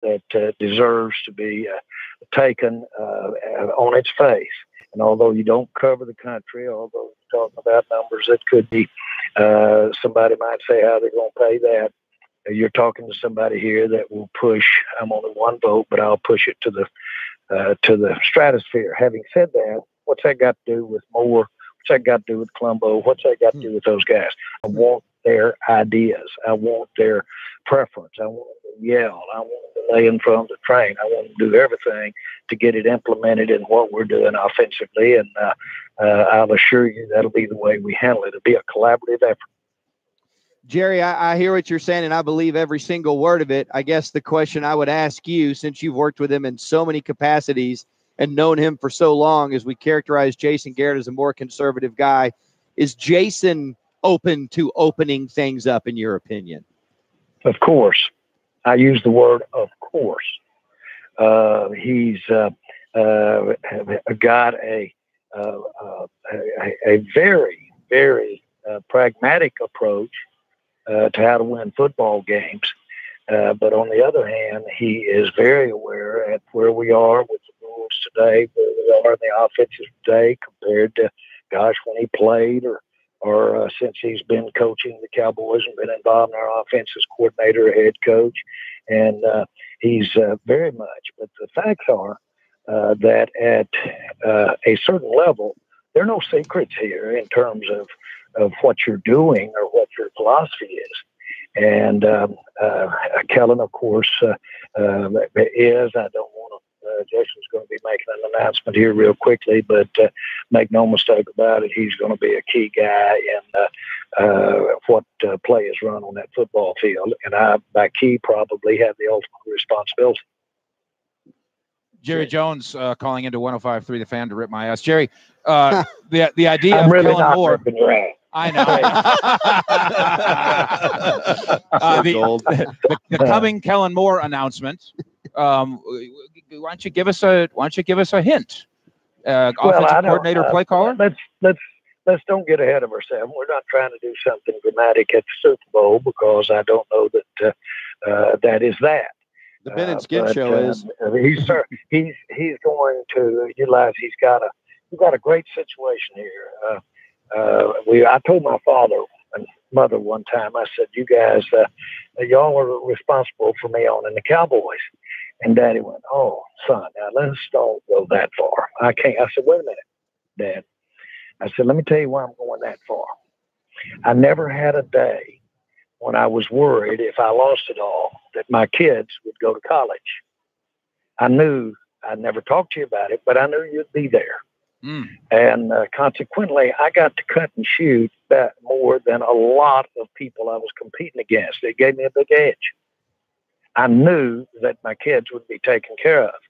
that deserves to be taken on its face. And although you don't cover the country, although you're talking about numbers that could be, somebody might say how they're going to pay that. You're talking to somebody here that will push. I'm only one vote, but I'll push it to the stratosphere. Having said that, what's that got to do with Moore? What's that got to do with Colombo? What's that got to do with those guys? I want their ideas. I want their preference. I want them to yell. I want them to lay in front of the train. I want them to do everything to get it implemented in what we're doing offensively. And I'll assure you that'll be the way we handle it. It'll be a collaborative effort. Jerry, I hear what you're saying, and I believe every single word of it. I guess the question I would ask you, since you've worked with him in so many capacities and known him for so long, as we characterize Jason Garrett as a more conservative guy, is Jason open to opening things up, in your opinion? Of course. I use the word of course. He's got a very, very pragmatic approach to how to win football games. But on the other hand, he is very aware at where we are with the rules today, where we are in the offenses today compared to, gosh, when he played or since he's been coaching the Cowboys and been involved in our offenses coordinator or head coach. And he's very much. But the facts are that at a certain level, there are no secrets here in terms of what you're doing or what your philosophy is. And Kellen, of course, is, I don't want to, Jason's going to be making an announcement here real quickly, but make no mistake about it, he's going to be a key guy in what play is run on that football field. And I, by key, probably have the ultimate responsibility. Jerry Jones calling into 105.3 The Fan to rip my ass. Jerry, the idea I'm of really Kellen not Moore. ripping your ass. I know. The coming Kellen Moore announcement. Why don't you give us a hint? Offensive coordinator, play caller. Let's don't get ahead of ourselves. We're not trying to do something dramatic at the Super Bowl, because I don't know that that is that. The Ben and Skin show is. He's going to utilize. He's got a great situation here. I told my father and mother one time, I said, you guys, y'all are responsible for me owning the Cowboys. And Daddy went, oh, son, now let's don't go that far. I can't. I said, wait a minute, Dad. I said, let me tell you why I'm going that far. I never had a day when I was worried if I lost it all that my kids would go to college. I knew I'd never talk to you about it, but I knew you'd be there. And consequently, I got to cut and shoot that more than a lot of people I was competing against. It gave me a big edge. I knew that my kids would be taken care of.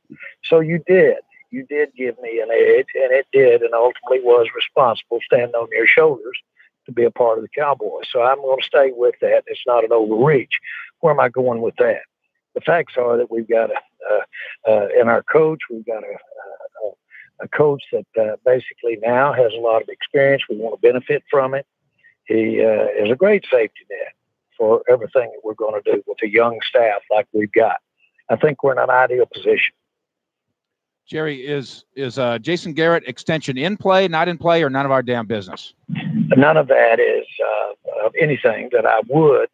So you did give me an edge, and it did, and ultimately was responsible, standing on your shoulders to be a part of the Cowboys. So I'm going to stay with that. It's not an overreach. Where am I going with that? The facts are that we've got in our coach, we've got a coach that basically now has a lot of experience. We want to benefit from it. He is a great safety net for everything that we're going to do with a young staff like we've got. I think we're in an ideal position. Jerry, is Jason Garrett extension in play, not in play, or none of our damn business? None of that is anything that I would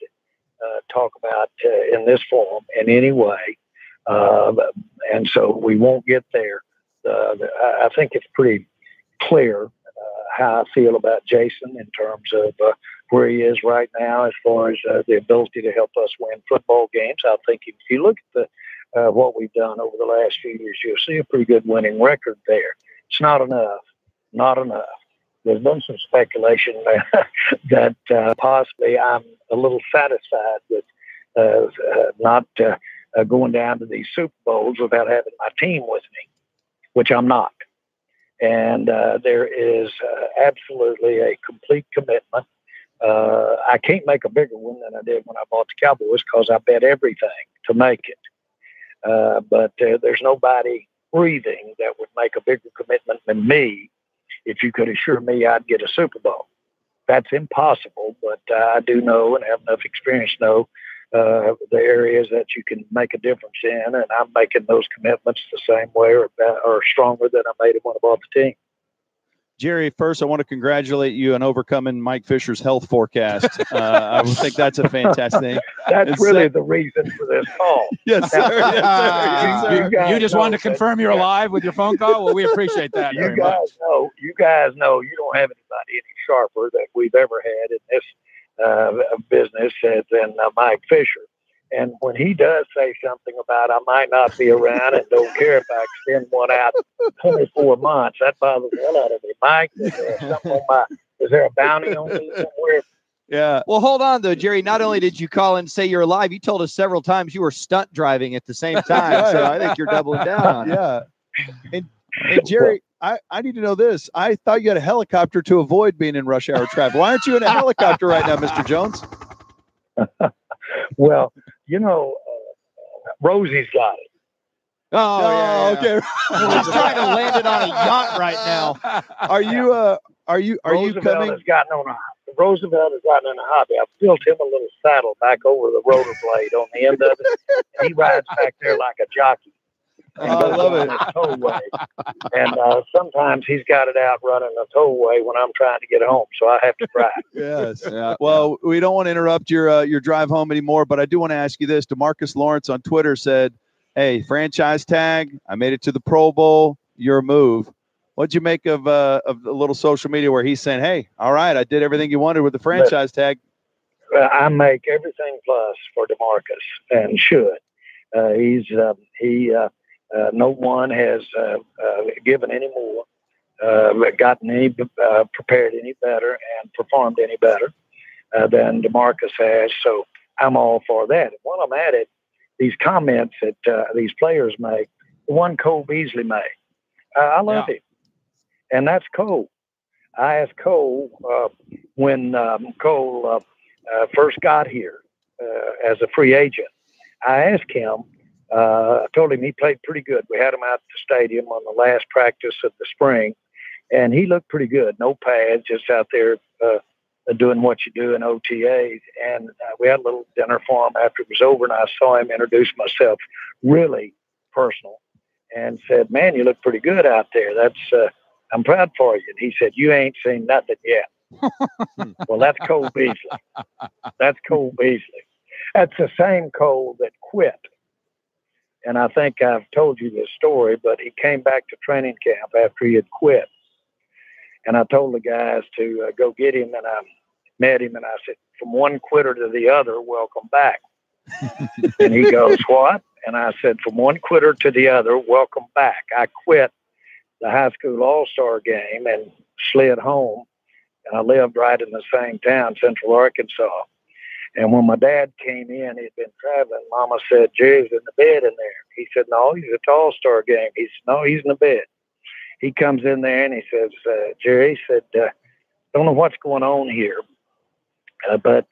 talk about in this forum in any way. And so we won't get there. I think it's pretty clear how I feel about Jason in terms of where he is right now as far as the ability to help us win football games. I think if you look at what we've done over the last few years, you'll see a pretty good winning record there. It's not enough. Not enough. There's been some speculation that possibly I'm a little satisfied with not going down to these Super Bowls without having my team with me, which I'm not. And there is absolutely a complete commitment. I can't make a bigger one than I did when I bought the Cowboys because I bet everything to make it. But there's nobody breathing that would make a bigger commitment than me if you could assure me I'd get a Super Bowl. That's impossible, but I do know and have enough experience to know the areas that you can make a difference in, and I'm making those commitments the same way or stronger than I made them when I bought the team. Jerry, first, I want to congratulate you on overcoming Mike Fisher's health forecast. I think that's a fantastic thing. That's really the reason for this call. Yes, sir. Yes, sir. You just wanted to confirm you're alive with your phone call? Well, we appreciate that you guys know you don't have anybody any sharper that we've ever had in this business than Mike Fisher. And when he does say something about I might not be around and don't care if I extend one out 24 months, that bothers the hell out of me. Mike, is there a bounty on me somewhere? Yeah. Well, hold on, though, Jerry. Not only did you call and say you're alive, you told us several times you were stunt driving at the same time. So I think you're doubling down on it. Yeah. And Jerry, I need to know this. I thought you had a helicopter to avoid being in rush hour traffic. Why aren't you in a helicopter right now, Mr. Jones? Well, Rosie's got it. Oh, yeah. Okay. He's trying to land it on a yacht right now. Are you Roosevelt coming? Roosevelt has gotten in a hobby. I've built him a little saddle back over the rotor blade on the end of it. And he rides back there like a jockey. I love it. Tollway. And sometimes he's got it out running a tollway when I'm trying to get home, so I have to drive. Yes. Yeah. Well, we don't want to interrupt your drive home anymore, but I do want to ask you this. DeMarcus Lawrence on Twitter said, "Hey, franchise tag. I made it to the Pro Bowl. Your move." What'd you make of the little social media where he's saying, "Hey, all right, I did everything you wanted with the franchise tag"? I make everything plus for DeMarcus and should. No one has given any more, gotten any prepared any better, and performed any better than DeMarcus has. So I'm all for that. And while I'm at it, these comments that these players make, the one Cole Beasley made, I love him, and that's Cole. I asked Cole when Cole first got here as a free agent. I asked him. I told him he played pretty good. We had him out at the stadium on the last practice of the spring, and he looked pretty good. No pads, just out there doing what you do in OTAs. And we had a little dinner for him after it was over, and I saw him introduce myself, really personal, and said, "Man, you look pretty good out there. I'm proud for you." And he said, "You ain't seen nothing yet." Well, that's Cole Beasley. That's Cole Beasley. That's the same Cole that quit. And I think I've told you this story, but he came back to training camp after he had quit. And I told the guys to go get him, and I met him, and I said, "From one quitter to the other, welcome back." And he goes, "What?" And I said, "From one quitter to the other, welcome back. I quit the high school all-star game and slid home, and I lived right in the same town, Central Arkansas. And when my dad came in, he'd been traveling. Mama said, 'Jerry's in the bed in there.' He said, 'No, he's at the all-star game.' He said, 'No, he's in the bed.' He comes in there and he says, 'Jerry,' said, 'don't know what's going on here, but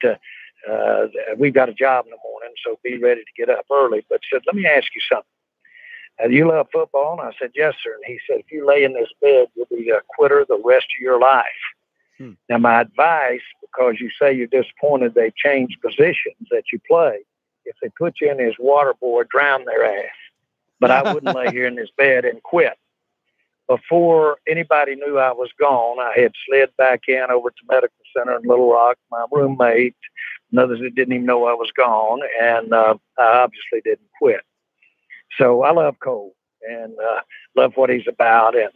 we've got a job in the morning, so be ready to get up early.' But said, 'Let me ask you something. You love football?' And I said, 'Yes, sir.' And he said, 'If you lay in this bed, you'll be a quitter the rest of your life.' Now, my advice, because you say you're disappointed they changed positions that you play, if they put you in this water boy, drown their ass. But I wouldn't lay here in this bed and quit." Before anybody knew I was gone, I had slid back in over to Medical Center in Little Rock, my roommate, and others that didn't even know I was gone, and I obviously didn't quit. So I love Cole and love what he's about, and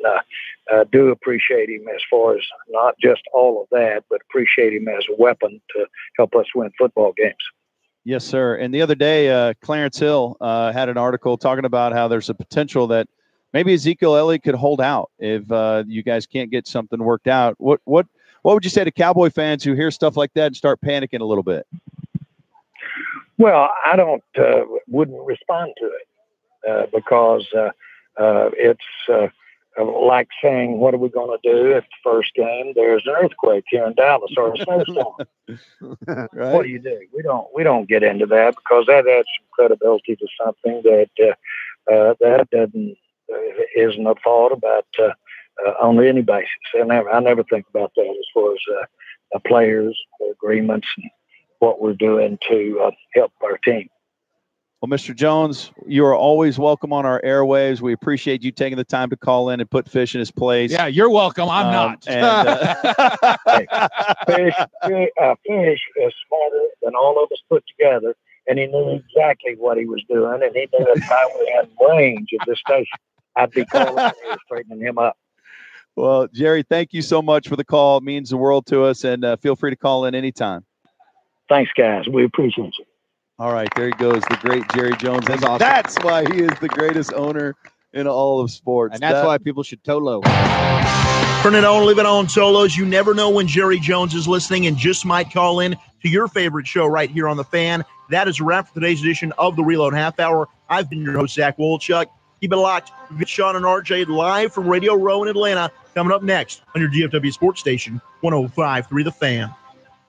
do appreciate him as far as not just all of that, but appreciate him as a weapon to help us win football games. Yes, sir. And the other day, Clarence Hill had an article talking about how there's a potential that maybe Ezekiel Elliott could hold out if you guys can't get something worked out. What would you say to Cowboy fans who hear stuff like that and start panicking a little bit? Well, I wouldn't respond to it because it's like saying, "What are we going to do if the first game there's an earthquake here in Dallas or a snowstorm?" Right? What do you do? We don't get into that because that adds some credibility to something that isn't a thought about on any basis. I never think about that as far as players, agreements, what we're doing to help our team. Well, Mr. Jones, you are always welcome on our airwaves. We appreciate you taking the time to call in and put Fish in his place. Yeah, you're welcome. I'm not. And, Fish is smarter than all of us put together, and he knew exactly what he was doing, and he knew if I were in range of this station, I'd be calling him and straightening him up. Well, Jerry, thank you so much for the call. It means the world to us, and feel free to call in anytime. Thanks, guys. We appreciate you. All right, there he goes, the great Jerry Jones. And awesome. That's why he is the greatest owner in all of sports. And that's why people should tow low. Turn it on, leave it on, Solos. You never know when Jerry Jones is listening and just might call in to your favorite show right here on The Fan. That is a wrap for today's edition of the Reload Half Hour. I've been your host, Zach Wolchuk. Keep it locked. Sean and RJ live from Radio Row in Atlanta. Coming up next on your DFW Sports Station, 105.3 The Fan.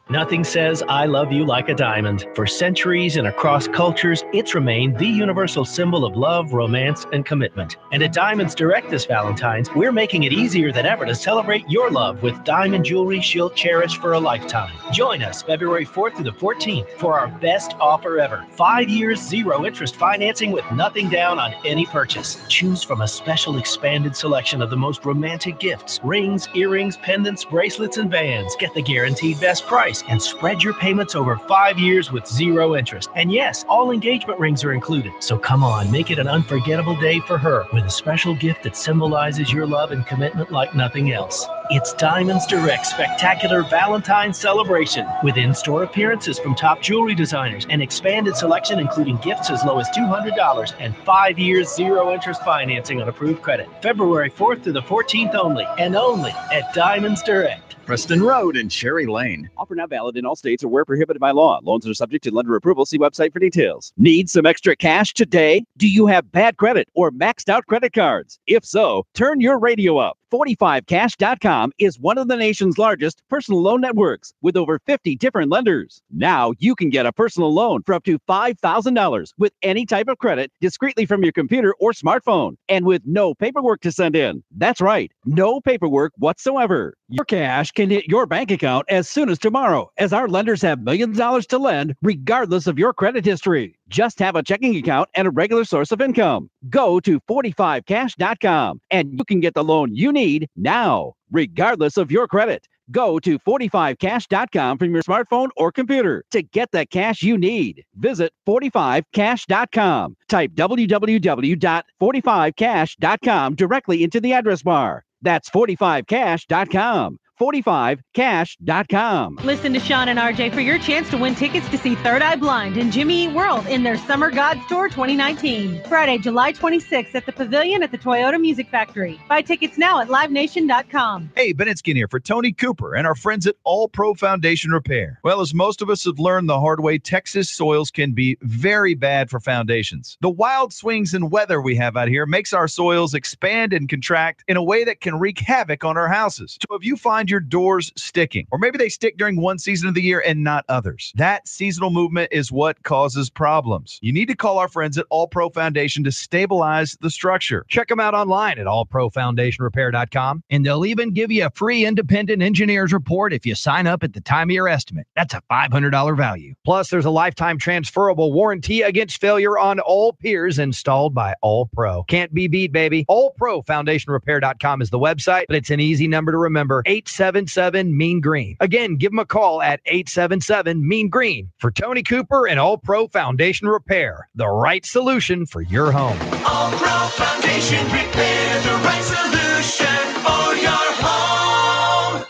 Nothing says I love you like a diamond. For centuries and across cultures, it's remained the universal symbol of love, romance, and commitment. And at Diamonds Direct this Valentine's, we're making it easier than ever to celebrate your love with diamond jewelry she'll cherish for a lifetime. Join us February 4th through the 14th for our best offer ever. 5 years, 0 interest financing with nothing down on any purchase. Choose from a special expanded selection of the most romantic gifts, rings, earrings, pendants, bracelets, and bands. Get the guaranteed best price and spread your payments over 5 years with 0 interest. And yes, all engagement rings are included. So come on, make it an unforgettable day for her with a special gift that symbolizes your love and commitment like nothing else. It's Diamonds Direct Spectacular Valentine's Celebration with in-store appearances from top jewelry designers, an expanded selection including gifts as low as $200 and 5 years 0 interest financing on approved credit. February 4th to the 14th only, and only at Diamonds Direct. Preston Road and Cherry Lane. Offer not valid in all states or where prohibited by law. Loans are subject to lender approval. See website for details. Need some extra cash today? Do you have bad credit or maxed out credit cards? If so, turn your radio up. 45cash.com is one of the nation's largest personal loan networks with over 50 different lenders. Now you can get a personal loan for up to $5,000 with any type of credit discreetly from your computer or smartphone and with no paperwork to send in. That's right, no paperwork whatsoever. Your cash can hit your bank account as soon as tomorrow, as our lenders have millions of dollars to lend regardless of your credit history. Just have a checking account and a regular source of income. Go to 45cash.com and you can get the loan you need now, regardless of your credit. Go to 45cash.com from your smartphone or computer to get the cash you need. Visit 45cash.com. Type www.45cash.com directly into the address bar. That's 45cash.com. 45cash.com. Listen to Sean and RJ for your chance to win tickets to see Third Eye Blind and Jimmy Eat World in their Summer Gods Tour 2019. Friday, July 26th at the Pavilion at the Toyota Music Factory. Buy tickets now at livenation.com. Hey, Benetskin here for Tony Cooper and our friends at All Pro Foundation Repair. Well, as most of us have learned the hard way, Texas soils can be very bad for foundations. The wild swings in weather we have out here makes our soils expand and contract in a way that can wreak havoc on our houses. So if you find your doors sticking, or maybe they stick during one season of the year and not others, that seasonal movement is what causes problems. You need to call our friends at All Pro Foundation to stabilize the structure. Check them out online at allprofoundationrepair.com, and they'll even give you a free independent engineer's report if you sign up at the time of your estimate. That's a $500 value. Plus, there's a lifetime transferable warranty against failure on all piers installed by All Pro. Can't be beat, baby. Allprofoundationrepair.com is the website, but it's an easy number to remember. 877-MEAN-GREEN. Again, give them a call at 877-MEAN-GREEN for Tony Cooper and All Pro Foundation Repair, the right solution for your home. All Pro Foundation Repair, the right solution for your home.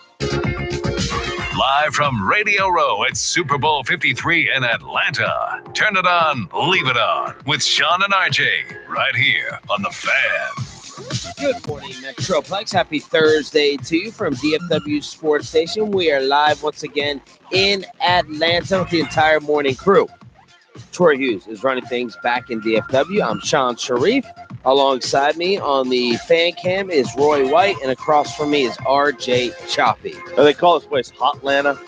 Live from Radio Row at Super Bowl 53 in Atlanta. Turn it on, leave it on with Sean and RJ right here on The Fan. Good morning, Metroplex. Happy Thursday to you from DFW Sports Station. We are live once again in Atlanta with the entire morning crew. Troy Hughes is running things back in DFW. I'm Sean Sharif. Alongside me on the fan cam is Roy White, and across from me is RJ Choppy. Oh, they call this place Hot Atlanta.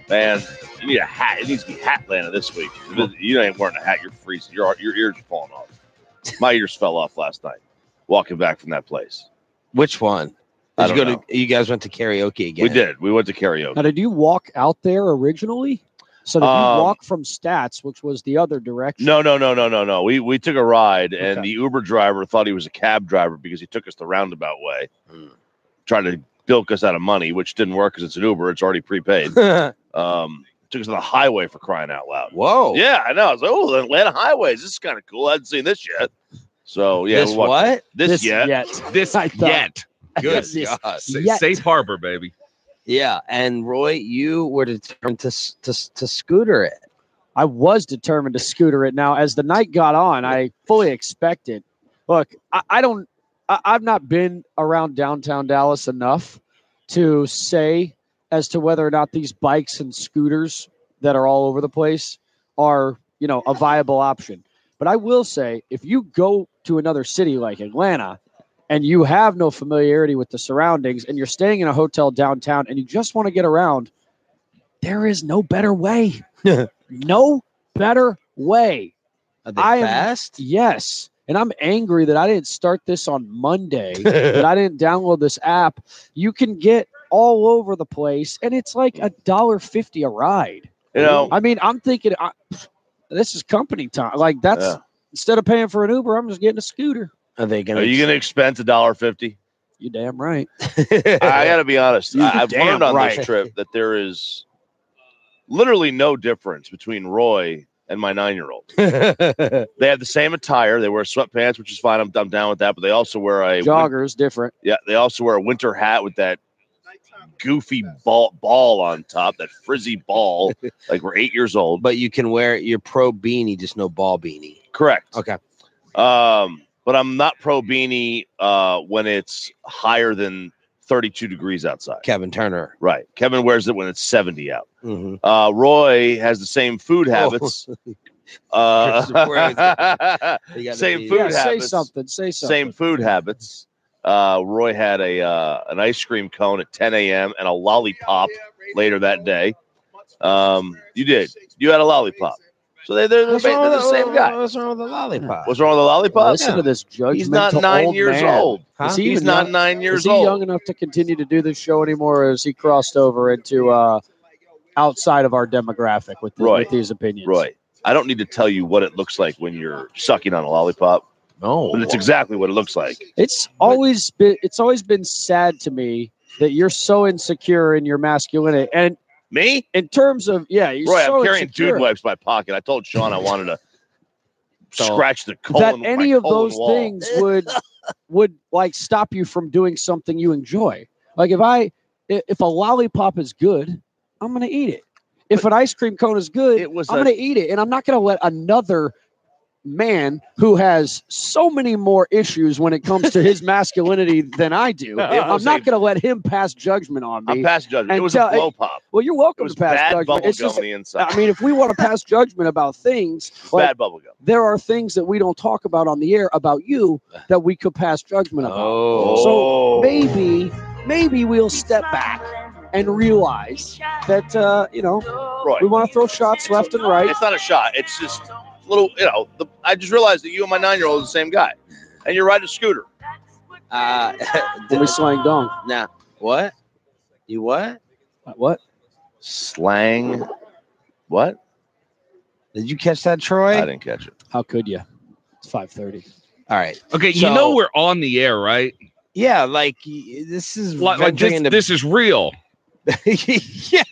Man, you need a hat. It needs to be Hat Atlanta this week. You ain't wearing a hat. You're freezing. Your ears are falling off. My ears fell off last night walking back from that place. Which one? I Did don't you know. you guys went to karaoke again? We did. We went to karaoke. Now, did you walk out there originally? So did you walk from Stats, which was the other direction? No. We took a ride, and the Uber driver thought he was a cab driver because he took us the roundabout way, trying to bilk us out of money, which didn't work because it's an Uber. It's already prepaid. Took us on the highway for crying out loud. Whoa. Yeah, I know. I was like, oh, the Atlanta highways. This is kind of cool. I hadn't seen this yet. So, yeah. This what? This yet. This yet. Good God. Safe harbor, baby. Yeah, and Roy, you were determined to scooter it. I was determined to scooter it. Now, as the night got on, I fully expected. Look, I've not been around downtown Dallas enough to say as to whether or not these bikes and scooters that are all over the place are, a viable option. But I will say, if you go to another city like Atlanta and you have no familiarity with the surroundings and you're staying in a hotel downtown and you just want to get around, there is no better way. No better way. Are they fast? Yes. And I'm angry that I didn't start this on Monday, that I didn't download this app. You can get all over the place, and it's like $1.50 a ride. I mean, I'm thinking this is company time. Like instead of paying for an Uber, I'm just getting a scooter. Are you going to expense $1.50? You damn right. I got to be honest. I've learned on this trip that there is literally no difference between Roy and my 9-year-old. They have the same attire. They wear sweatpants, which is fine. I'm down with that. But they also wear joggers, different. Yeah, they also wear a winter hat with that goofy ball on top, that frizzy ball, like we're 8 years old. But you can wear your pro beanie, just no ball beanie. Correct. Okay. But I'm not pro beanie when it's higher than 32 degrees outside. Kevin Turner. Right. Kevin wears it when it's 70 out. Mm-hmm. Roy has the same food habits. Same food habits. Say something. Same food habits. Roy had an ice cream cone at 10 a.m. and a lollipop later that day. You did. You had a lollipop. So they're the same guy. What's wrong with the lollipop? What's wrong with the lollipop? Listen to this judgmental He's not 9 years old. Huh? He's not 9 years old. Is he old. young enough to continue to do this show anymore, or has he crossed over into outside of our demographic with these opinions? Roy, I don't need to tell you what it looks like when you're sucking on a lollipop. No, but it's exactly what it looks like. It's always been sad to me that you're so insecure in your masculinity. And me, in terms of you're Roy, so I'm carrying insecure. dude wipes in my pocket. I told Sean I wanted to scratch the colon. That with any my of colon those wall. things would like stop you from doing something you enjoy. Like if a lollipop is good, I'm gonna eat it. If an ice cream cone is good, I'm gonna eat it, and I'm not gonna let another man who has so many more issues when it comes to his masculinity than I do. I'm not going to let him pass judgment on me. I'm past judgment. It was a blow pop. Well, you're welcome to pass bad judgment. bubble It's gum just, on the inside. I mean, if we want to pass judgment about things, like, bad bubble gum. there are things that we don't talk about on the air about you that we could pass judgment about. So maybe we'll step back and realize that Roy, we want to throw shots left and right. It's not a shot. It's just little, I just realized that you and my 9-year-old are the same guy, and you're riding a scooter. When we slang dong. Now, what? You what? What? Slang. What? Did you catch that, Troy? I didn't catch it. How could you? It's 5:30. All right. Okay, So- we're on the air, right? Yeah, like this is Like venturing into this is real. yeah,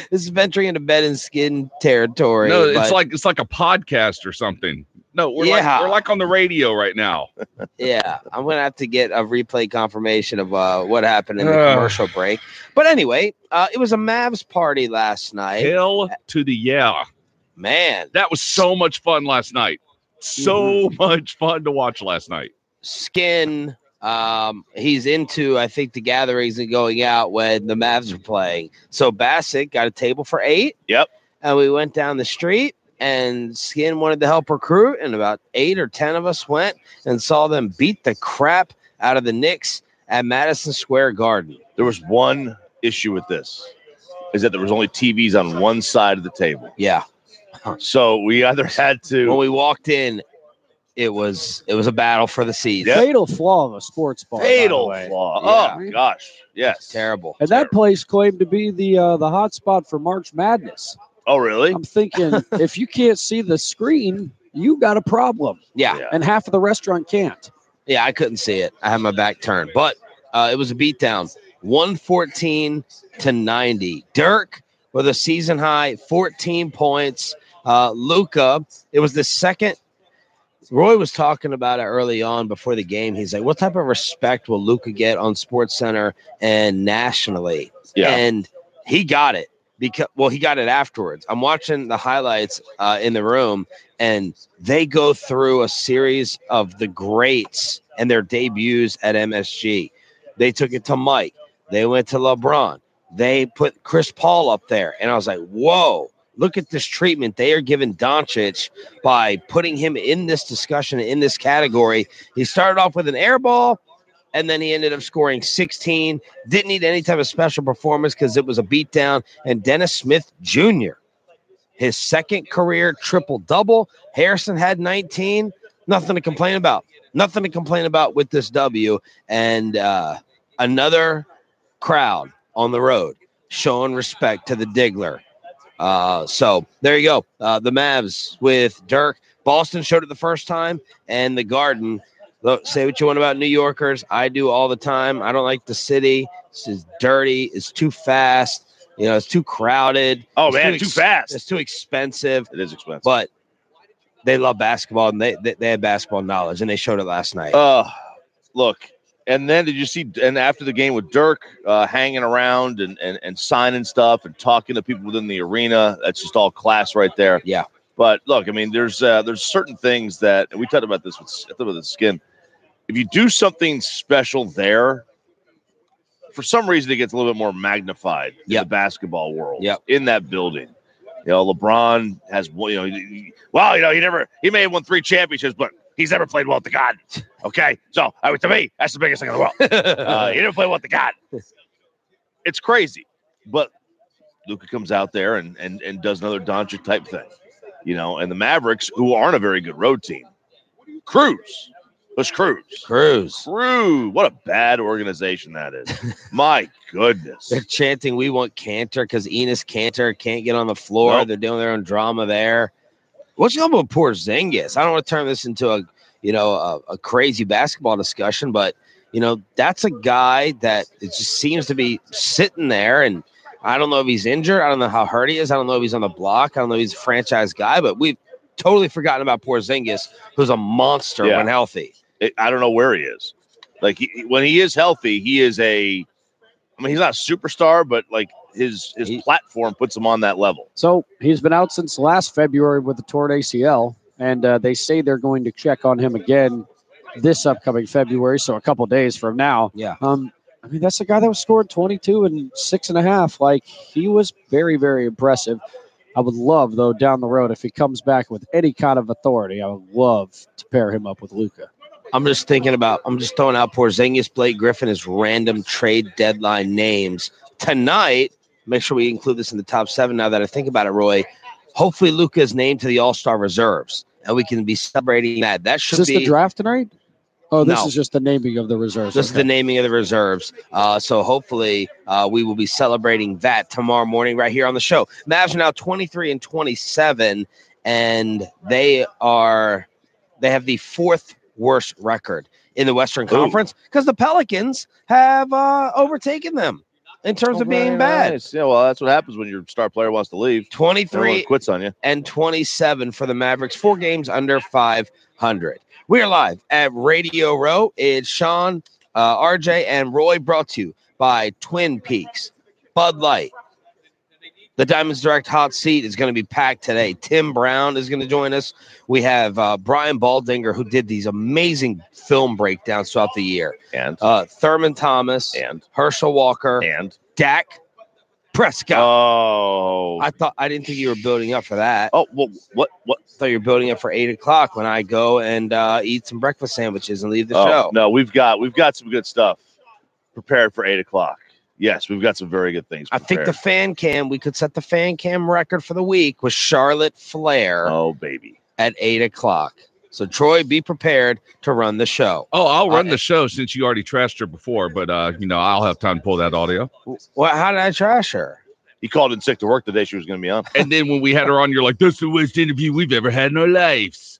this is venturing into bed and skin territory. No, but- it's like a podcast or something. No, we're like on the radio right now. Yeah, I'm gonna have to get a replay confirmation of what happened in the commercial break. But anyway, it was a Mavs party last night. Hell to the yeah, man! That was so much fun last night. So much fun to watch last night. Skin. He's into, I think, the gatherings and going out when the Mavs are playing. So Bassett got a table for 8. Yep. And we went down the street, and Skin wanted to help recruit, and about 8 or 10 of us went and saw them beat the crap out of the Knicks at Madison Square Garden. There was one issue with this, is that there was only TVs on one side of the table. Yeah. So we either had to. When we walked in, it was a battle for the season. Fatal flaw of a sports bar. Fatal by the way. flaw. Yeah. Oh gosh, yes, terrible. And that place claimed to be the hot spot for March Madness. Oh really? I'm thinking if you can't see the screen, you got a problem. Yeah. And half of the restaurant can't. Yeah, I couldn't see it. I had my back turned, but it was a beatdown. 114-90. Dirk with a season high 14 points. Luka, it was the second. Roy was talking about it early on before the game. He's like, what type of respect will Luka get on SportsCenter and nationally? Yeah. And he got it because, well, he got it afterwards. I'm watching the highlights in the room, and they go through a series of the greats and their debuts at MSG. They took it to Mike. They went to LeBron. They put Chris Paul up there. And I was like, whoa. Look at this treatment they are giving Doncic by putting him in this discussion, in this category. He started off with an air ball, and then he ended up scoring 16. Didn't need any type of special performance because it was a beatdown. And Dennis Smith Jr., his second career triple-double. Harrison had 19. Nothing to complain about. Nothing to complain about with this W. And another crowd on the road showing respect to the Diggler. So there you go. The Mavs with Dirk. Boston showed it the first time, and the Garden. Look, say what you want about New Yorkers. I do all the time. I don't like the city. It's just dirty. It's too fast. You know, it's too crowded. Oh, it's man, too fast. It's too expensive. It is expensive. But they love basketball, and they have basketball knowledge, and they showed it last night. Look. And then did you see, and after the game with Dirk hanging around and signing stuff and talking to people within the arena, that's just all class right there. Yeah. But look, I mean, there's certain things that, and we talked about this with the Skin. If you do something special there, for some reason it gets a little bit more magnified in the basketball world. In that building. You know, LeBron has, he may have won 3 championships, but he's never played well with the God. Okay. So to me, that's the biggest thing in the world. He never played well with the God. It's crazy. But Luka comes out there and does another Doncic type thing. You know, and the Mavericks, who aren't a very good road team, cruise. Let's cruise. What a bad organization that is. My goodness. They're chanting, we want Cantor, because Enes Kanter can't get on the floor. Nope. They're doing their own drama there. What's going on with Porzingis? I don't want to turn this into a crazy basketball discussion, but that's a guy that it just seems to be sitting there, and I don't know if he's injured. I don't know how hurt he is. I don't know if he's on the block. I don't know if he's a franchise guy, but we've totally forgotten about Porzingis, who's a monster when healthy. I don't know where he is. Like when he is healthy, he is he's not a superstar, but like his platform puts him on that level. So he's been out since last February with a torn ACL, and they say they're going to check on him again this upcoming February, so a couple days from now. Yeah. I mean, that's a guy that was scoring 22 and 6.5. Like, he was very, very impressive. I would love, though, down the road, if he comes back with any kind of authority, I would love to pair him up with Luka. I'm just throwing out Porzingis, Blake Griffin as random trade deadline names. Tonight, make sure we include this in the top 7 now that I think about it, Roy. Hopefully Luka is named to the All-Star reserves, and we can be celebrating that. That should be. Is this the draft tonight? Oh, this is just the naming of the reserves. This is the naming of the reserves. So hopefully we will be celebrating that tomorrow morning right here on the show. Mavs are now 23-27, and they have the 4th worst record in the Western Conference because the Pelicans have overtaken them in terms of being bad. Nice. Yeah, well, that's what happens when your star player wants to leave. 23 quits on you. And 27 for the Mavericks, 4 games under 500. We are live at Radio Row. It's Sean, RJ, and Roy, brought to you by Twin Peaks, Bud Light. The Diamonds Direct hot seat is going to be packed today. Tim Brown is going to join us. We have Brian Baldinger, who did these amazing film breakdowns throughout the year. And Thurman Thomas. And Herschel Walker. And Dak Prescott. Oh. I didn't think you were building up for that. Oh, well, what? I thought you were building up for 8 o'clock when I go and eat some breakfast sandwiches and leave the show. No, we've got some good stuff prepared for 8 o'clock. Yes, we've got some very good things prepared. I think the fan cam, we could set the fan cam record for the week with Charlotte Flair. Oh, baby. At 8 o'clock. So, Troy, be prepared to run the show. Oh, I'll run the show since you already trashed her before, but, I'll have time to pull that audio. Well, how did I trash her? He called in sick to work the day she was going to be on. And then when we had her on, you're like, this is the worst interview we've ever had in our lives.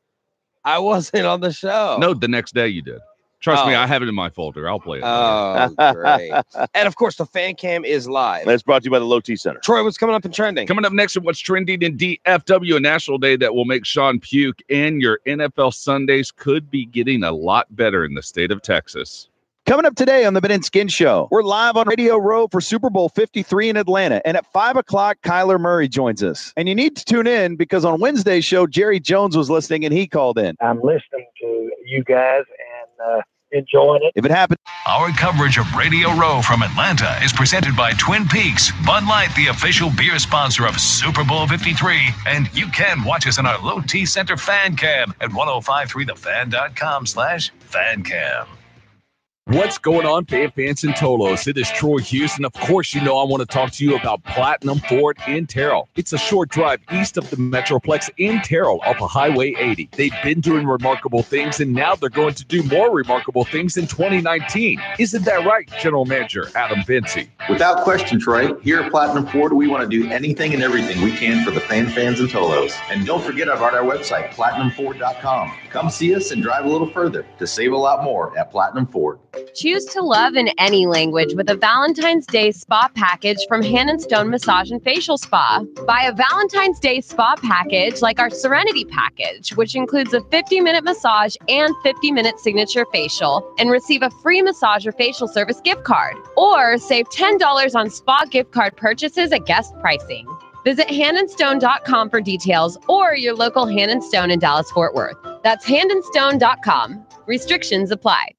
I wasn't on the show. No, the next day you did. Trust me, I have it in my folder. I'll play it. Oh, great. And, of course, the fan cam is live. That's brought to you by the Low T Center. Troy, what's coming up in trending? Coming up next, what's trending in DFW, a national day that will make Sean puke, and your NFL Sundays could be getting a lot better in the state of Texas. Coming up today on the Ben and Skin Show, we're live on Radio Row for Super Bowl 53 in Atlanta. And at 5 o'clock, Kyler Murray joins us. And you need to tune in because on Wednesday's show, Jerry Jones was listening and he called in. I'm listening to you guys and enjoying it. If it happens. Our coverage of Radio Row from Atlanta is presented by Twin Peaks, Bud Light, the official beer sponsor of Super Bowl 53. And you can watch us on our Low T Center fan cam at 1053thefan.com/fancam. What's going on, fans and Tolos? It is Troy Houston. Of course, I want to talk to you about Platinum Ford in Terrell. It's a short drive east of the Metroplex in Terrell off of Highway 80. They've been doing remarkable things, and now they're going to do more remarkable things in 2019. Isn't that right, General Manager Adam Vinci? Without question, Troy. Here at Platinum Ford, we want to do anything and everything we can for the fans and Tolos. And don't forget about our website, PlatinumFord.com. Come see us and drive a little further to save a lot more at Platinum Ford. Choose to love in any language with a Valentine's Day spa package from Hand & Stone Massage and Facial Spa. Buy a Valentine's Day spa package like our Serenity package, which includes a 50-minute massage and 50-minute signature facial, and receive a free massage or facial service gift card. Or save $10 on spa gift card purchases at guest pricing. Visit handandstone.com for details or your local Hand & Stone in Dallas-Fort Worth. That's handandstone.com. Restrictions apply.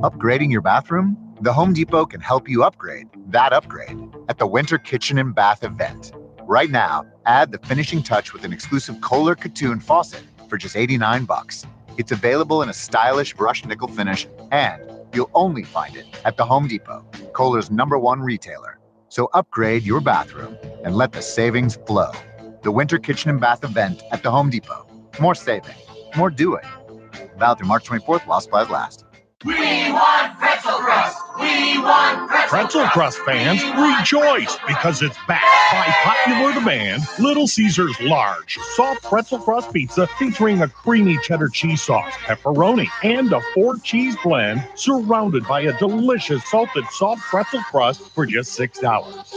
Upgrading your bathroom? The Home Depot can help you upgrade that upgrade at the Winter Kitchen and Bath event. Right now, add the finishing touch with an exclusive Kohler Katoon faucet for just $89. It's available in a stylish brushed nickel finish, and you'll only find it at the Home Depot, Kohler's #1 retailer. So upgrade your bathroom and let the savings flow. The Winter Kitchen and Bath event at the Home Depot. More saving, more doing. Valid through March 24th while supplies last. We want pretzel crust. We want Pretzel crust fans, rejoice because it's back by popular demand. Little Caesars large soft pretzel crust pizza featuring a creamy cheddar cheese sauce, pepperoni, and a 4-cheese blend surrounded by a delicious salted soft pretzel crust for just $6.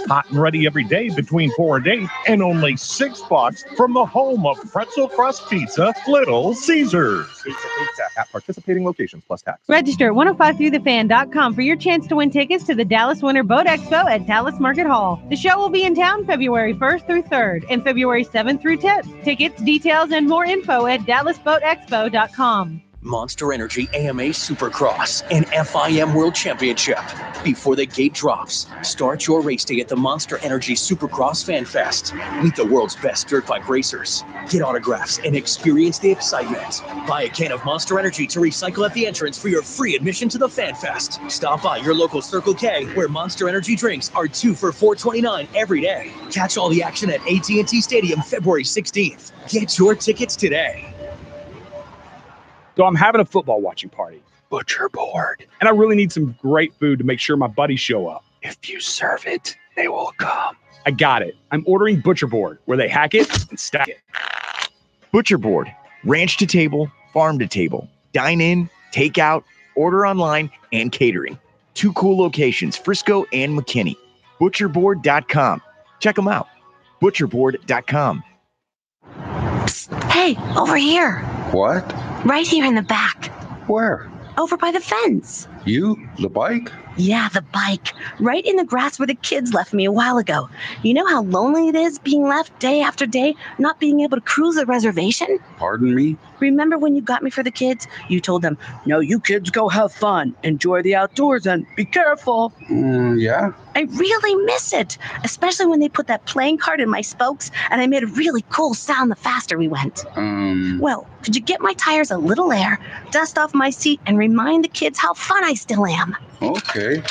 Hot and ready every day between 4 and 8 and only $6 from the home of pretzel crust pizza, Little Caesars. Pizza at participating locations plus tax. Register at 1053thefan.com for your chance to win tickets to the Dallas Winter Boat Expo at Dallas Market Hall. The show will be in town February 1st through 3rd and February 7th through 10th. Tickets, details, and more info at dallasboatexpo.com. Monster Energy AMA Supercross and FIM World Championship. Before the gate drops, start your race day at the Monster Energy Supercross Fan Fest. Meet the world's best dirt bike racers. Get autographs and experience the excitement. Buy a can of Monster Energy to recycle at the entrance for your free admission to the Fan Fest. Stop by your local Circle K where Monster Energy drinks are 2 for $4.29 every day. Catch all the action at AT&T Stadium February 16th. Get your tickets today. So I'm having a football watching party. Butcher board. And I really need some great food to make sure my buddies show up. If you serve it, they will come. I got it. I'm ordering Butcher Board, where they hack it and stack it. Butcher Board. Ranch to table, farm to table. Dine in, take out, order online, and catering. 2 cool locations, Frisco and McKinney. Butcherboard.com. Check them out. Butcherboard.com. Psst, hey, over here. What? Right here in the back. Where? Over by the fence. You? The bike? Yeah, the bike. Right in the grass where the kids left me a while ago. You know how lonely it is being left day after day, not being able to cruise a reservation? Pardon me? Remember when you got me for the kids? You told them, no, you kids go have fun, enjoy the outdoors, and be careful. Yeah? I really miss it, especially when they put that playing card in my spokes and I made a really cool sound the faster we went. Well, could you get my tires a little air, dust off my seat, and remind the kids how fun I still am? Okay.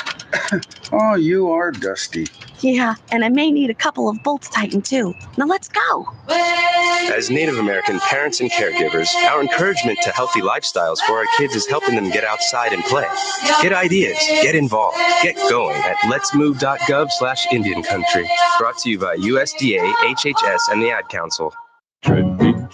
Oh, you are dusty. Yeah, and I may need a couple of bolts tightened too. Now let's go. As Native American parents and caregivers, our encouragement to healthy lifestyles for our kids is helping them get outside and play. Get ideas, get involved, get going at letsmove.gov/Indian Country. Brought to you by USDA, HHS, and the Ad Council. Trending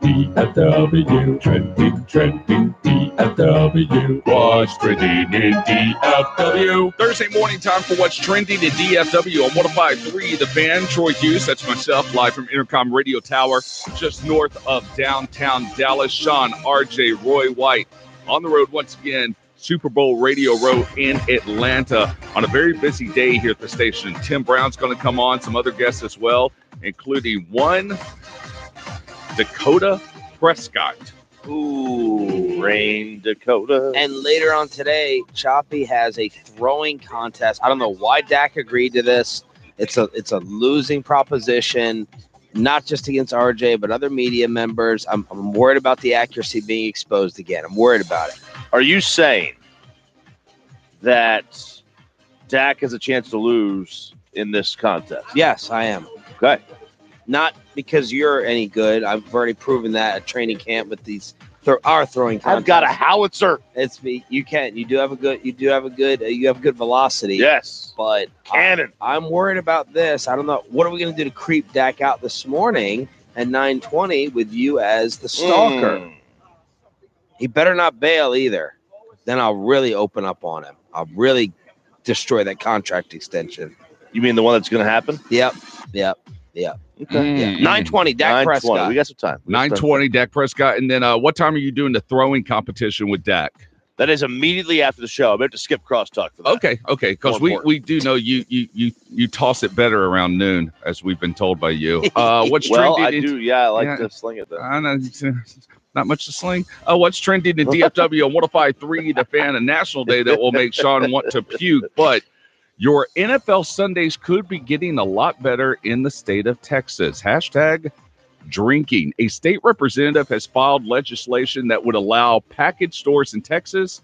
DFW. Trending DFW. What's trending in DFW? Thursday morning time for what's trending in DFW on 105.3 The Fan. Troy Hughes, that's myself, live from Intercom Radio Tower, just north of downtown Dallas. Sean, RJ, Roy White on the road once again. Super Bowl Radio Row in Atlanta on a very busy day here at the station. Tim Brown's going to come on, some other guests as well, including one Dakota Prescott. Ooh, Rain Dakota. And later on today, Choppy has a throwing contest. I don't know why Dak agreed to this. It's a losing proposition, not just against RJ, but other media members. I'm worried about the accuracy being exposed again. I'm worried about it. Are you saying that Dak has a chance to lose in this contest? Yes, I am. Okay. Not because you're any good. I've already proven that at training camp with these our throwing contests. I've got a howitzer. It's me. You can. You have good velocity. Yes. But cannon. I'm worried about this. I don't know. What are we going to do to creep Dak out this morning at 9:20 with you as the stalker? He better not bail either. Then I'll really open up on him. I'll really destroy that contract extension. You mean the one that's going to happen? Yep. Okay. 9:20, Dak Prescott. We got some time. 9:20, Dak Prescott. And then what time are you doing the throwing competition with Dak? That is immediately after the show. I'm going to skip crosstalk for that. Okay. Because we do know you toss it better around noon, as we've been told by you. What's trending? I do. Yeah, I like to sling it, though. I know. Not much to sling. What's trending in DFW on 105.3 The Fan, a national day that will make Sean want to puke. But your NFL Sundays could be getting a lot better in the state of Texas. Hashtag drinking. A state representative has filed legislation that would allow package stores in Texas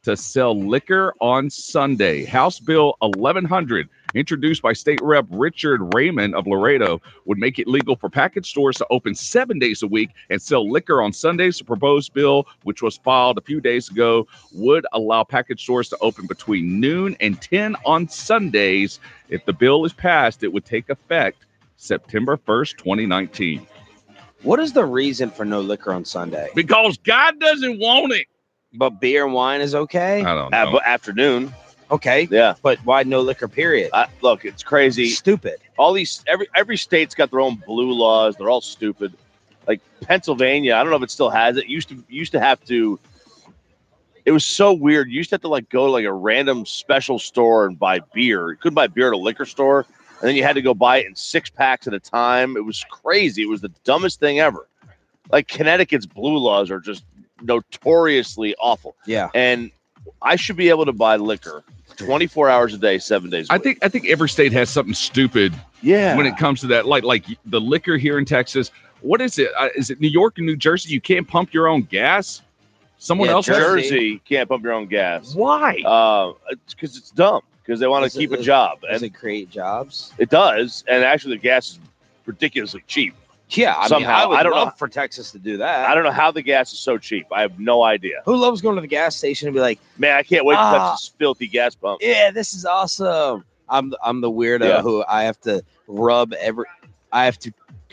to sell liquor on Sunday. House Bill 1100, introduced by State Rep Richard Raymond of Laredo, would make it legal for package stores to open 7 days a week and sell liquor on Sundays. The proposed bill, which was filed a few days ago, would allow package stores to open between noon and 10 on Sundays. If the bill is passed, it would take effect September 1st, 2019. What is the reason for no liquor on Sunday? Because God doesn't want it. But beer and wine is okay? I don't know. But afternoon. Okay. Yeah. But why no liquor, period? Look, it's crazy. Stupid. All these, every state's got their own blue laws. They're all stupid. Like Pennsylvania, I don't know if it still has it. Used to have to. It was so weird. You used to have to go to like a random special store and buy beer. You couldn't buy beer at a liquor store. And then you had to go buy it in 6 packs at a time. It was crazy. It was the dumbest thing ever. Like Connecticut's blue laws are just notoriously awful. Yeah. And I should be able to buy liquor 24 hours a day, 7 days a week. I think every state has something stupid when it comes to that. Like the liquor here in Texas. What is it? Is it New York and New Jersey? You can't pump your own gas? Someone else Jersey can't pump your own gas. Why? It's because it's dumb. Because they want to keep a job. Does it create jobs? It does. And actually the gas is ridiculously cheap. Yeah, I mean, I would love for Texas to do that. I don't know how the gas is so cheap. I have no idea. Who loves going to the gas station and be like, man, I can't wait to touch this filthy gas pump. Yeah, this is awesome. I'm the weirdo who I have to rub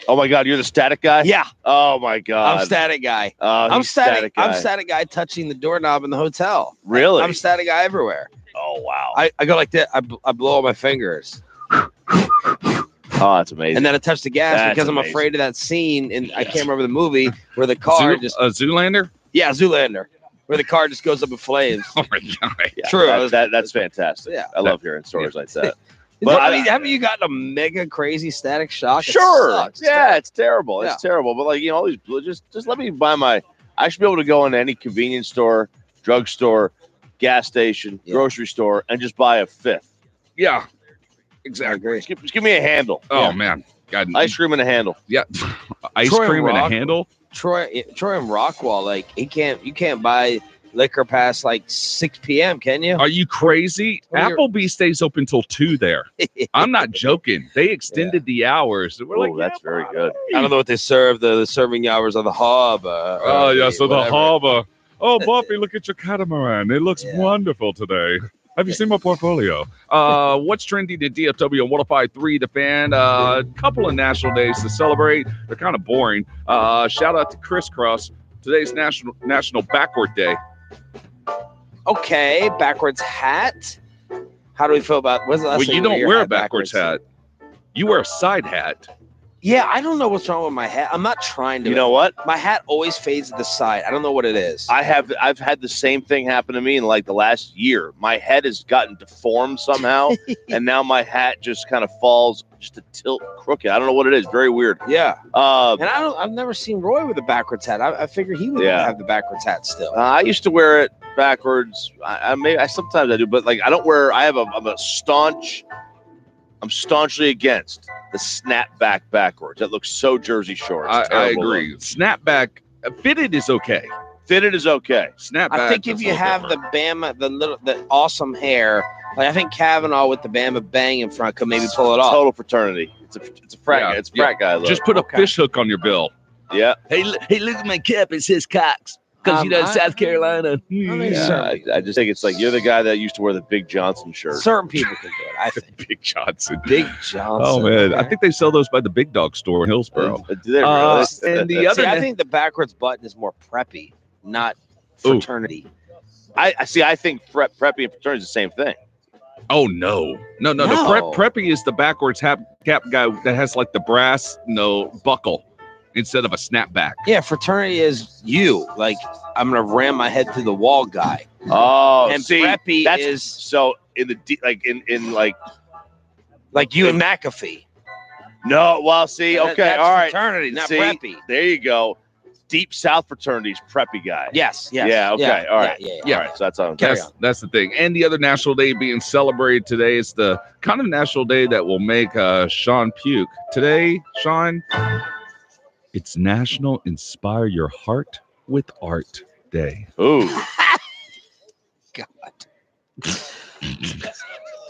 Oh my God, you're the static guy? Yeah. Oh my God. I'm static guy. I'm static guy. I'm static guy touching the doorknob in the hotel. Really? I'm static guy everywhere. Oh wow. I go like that. I blow all my fingers. Oh, that's amazing. And then I touch the gas because I'm afraid of that scene, and I can't remember the movie where the car Zoolander? Yeah, Zoolander, where the car just goes up in flames. Oh my God! Yeah, True. That's fantastic. Yeah, I love hearing stories like that. But I mean, haven't you gotten a mega crazy static shock? Sure. It sucks. It's terrible. It's terrible. But like all these, just let me buy my. I should be able to go into any convenience store, drugstore, gas station, grocery store, and just buy a fifth. Yeah. Exactly. Just give me a handle. Oh man, God. Ice cream and a handle. Yeah, ice cream and a handle. Troy and Rockwall, like you can't buy liquor past like 6 p.m., can you? Are you crazy? Applebee's stays open till 2 there. I'm not joking. They extended the hours. We're like, that's very good. I don't know what they serve. The serving hours of the hub. Oh, yeah, so the harbor. Oh, Buffy, look at your catamaran. It looks wonderful today. Have you seen my portfolio? What's trending at DFW on 105.3 The Fan? Couple of national days to celebrate. They're kind of boring. Shout out to Crisscross. Today's National Backward Day. Okay, backwards hat. How do we feel about? When's the last time You don't wear a backwards hat. You wear a side hat. Yeah, I don't know what's wrong with my hat. I'm not trying to. You know what? My hat always fades to the side. I don't know what it is. I've had the same thing happen to me in like the last year. My head has gotten deformed somehow, and now my hat just kind of falls just a tilt crooked. I don't know what it is. Very weird. Yeah. And I've never seen Roy with a backwards hat. I figure he would have the backwards hat still. I used to wear it backwards. I sometimes I do, but like I don't wear. I'm staunchly against the snapback backwards. That looks so Jersey Shore. I agree. Snapback fitted is okay. Fitted is okay. Snapback. I think if you have the Bama, the awesome hair, like I think Kavanaugh with the Bama bang in front could maybe pull it off. Total fraternity. It's a frat guy. It's a frat guy look. Just put a fish hook on your bill. Yeah. Hey, look at my cap. It says Cox. Because, South Carolina. I just think it's like you're the guy that used to wear the Big Johnson shirt. Certain people can do it. I think. Big Johnson. Big Johnson. Oh, man. I think they sell those by the Big Dog store in Hillsboro. Do they really? And the other, I think the backwards button is more preppy, not fraternity. I think preppy and fraternity is the same thing. Oh, no. No. Preppy is the backwards cap guy that has like the brass buckle instead of a snapback. Yeah, fraternity is you. Like, I'm going to ram my head through the wall guy. Oh, and see, preppy that's is so in the like you and McAfee. No, well, see, okay, that's all right, fraternity, not see, preppy. There you go. Deep South fraternity's preppy guy. Yes. Yeah. Okay. All right. Yeah. All right. So that's on. That's the thing. And the other national day being celebrated today is the kind of national day that will make Sean puke. Today, Sean, it's National Inspire Your Heart with Art Day. Ooh. God.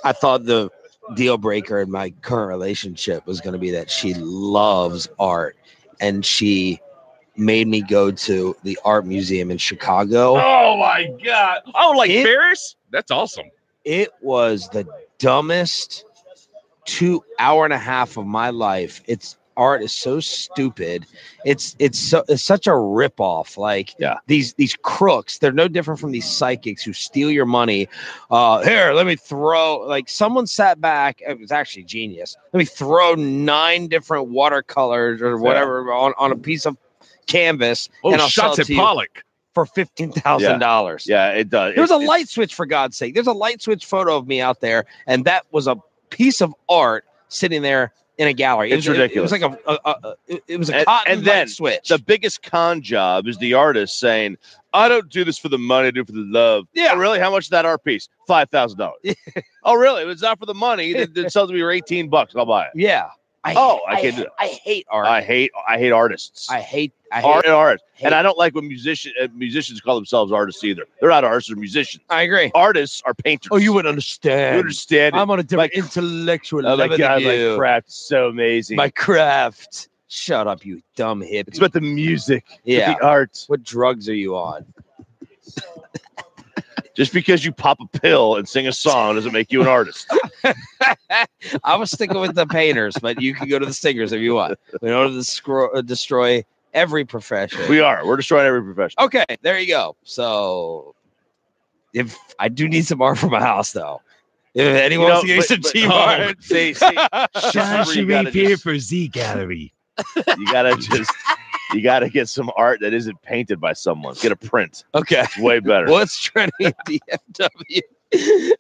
I thought the deal breaker in my current relationship was going to be that she loves art, and she made me go to the art museum in Chicago. Oh my God. Oh, like Ferris? That's awesome. It was the dumbest 2 hour and a half of my life. Art is so stupid. It's such a ripoff. Like these crooks, they're no different from these psychics who steal your money. Here, let me throw. Like someone sat back. It was actually genius. Let me throw 9 different watercolors or whatever on a piece of canvas. Oh, and I'll shots sell it at to Pollock for $15,000. Yeah, it does. There was a light switch, for God's sake. There's a light switch photo of me out there, and that was a piece of art sitting there in a gallery. It's ridiculous. It was like a cotton light switch. The biggest con job is the artist saying, "I don't do this for the money, I do it for the love." Yeah, really? How much is that art piece? $5,000. Oh, really? If it's not for the money, then sells me for $18. I'll buy it. Yeah. I can't do it. I hate art. I hate artists. I hate art and art. And I don't like when musicians call themselves artists either. They're not artists, they're musicians. I agree. Artists are painters. Oh, you would understand. You understand. I'm on a different intellectual level. level. Oh my God, than you. my craft is so amazing. My craft. Shut up, you dumb hippie. It's about the music. Yeah. The art. What drugs are you on? Just because you pop a pill and sing a song doesn't make you an artist. I was sticking with the painters, but you can go to the singers if you want. We don't destroy every profession. We're destroying every profession. Okay, there you go. So, if I do need some art for my house, though, if anyone wants to give me some cheap art, Sean Sharif here for Z Gallery. You gotta get some art that isn't painted by someone. Get a print. Okay. It's way better. What's trending at DFW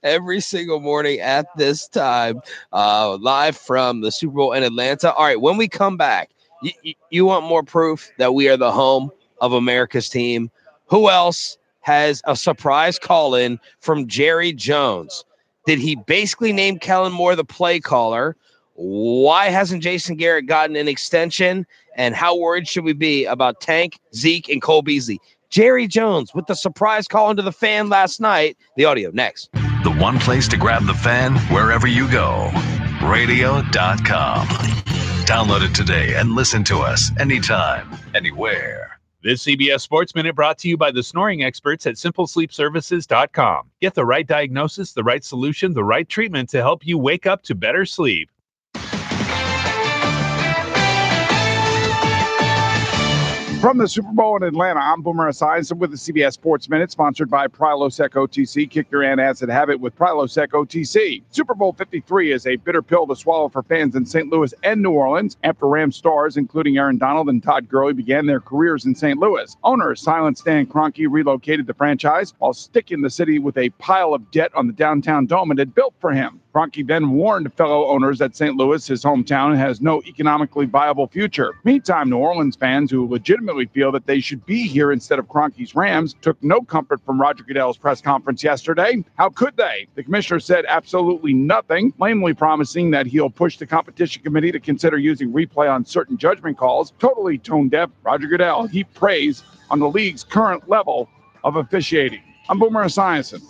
every single morning at this time, live from the Super Bowl in Atlanta. All right, when we come back, you want more proof that we are the home of America's team? Who else has a surprise call-in from Jerry Jones? Did he basically name Kellen Moore the play caller? Why hasn't Jason Garrett gotten an extension? And how worried should we be about Tank, Zeke, and Cole Beasley? Jerry Jones with the surprise call into the Fan last night. The audio next. The one place to grab the Fan wherever you go. Radio.com. Download it today and listen to us anytime, anywhere. This CBS Sports Minute brought to you by the snoring experts at simplesleepservices.com. Get the right diagnosis, the right solution, the right treatment to help you wake up to better sleep. From the Super Bowl in Atlanta, I'm Boomer Esiason with the CBS Sports Minute, sponsored by Prilosec OTC. Kick your antacid habit with Prilosec OTC. Super Bowl 53 is a bitter pill to swallow for fans in St. Louis and New Orleans after Rams stars, including Aaron Donald and Todd Gurley, began their careers in St. Louis. Owner Silent Stan Kroenke relocated the franchise while sticking the city with a pile of debt on the downtown dome it had built for him. Kroenke then warned fellow owners that St. Louis, his hometown, has no economically viable future. Meantime, New Orleans fans who legitimately feel that they should be here instead of Kroenke's Rams took no comfort from Roger Goodell's press conference yesterday. How could they? The commissioner said absolutely nothing, lamely promising that he'll push the competition committee to consider using replay on certain judgment calls. Totally tone-deaf, Roger Goodell heaped praise on the league's current level of officiating. I'm Boomer Esiason.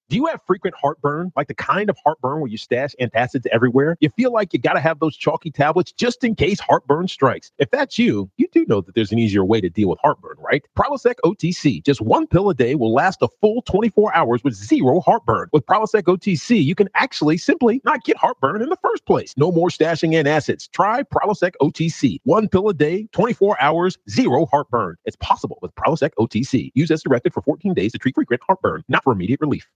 Do you have frequent heartburn, like the kind of heartburn where you stash antacids everywhere? You feel like you got to have those chalky tablets just in case heartburn strikes. If that's you, you do know that there's an easier way to deal with heartburn, right? Prilosec OTC. Just one pill a day will last a full 24 hours with zero heartburn. With Prilosec OTC, you can actually simply not get heartburn in the first place. No more stashing antacids. Try Prilosec OTC. One pill a day, 24 hours, zero heartburn. It's possible with Prilosec OTC. Use as directed for 14 days to treat frequent heartburn, not for immediate relief.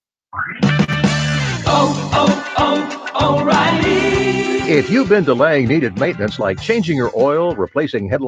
O'Reilly. If you've been delaying needed maintenance like changing your oil, replacing headlights,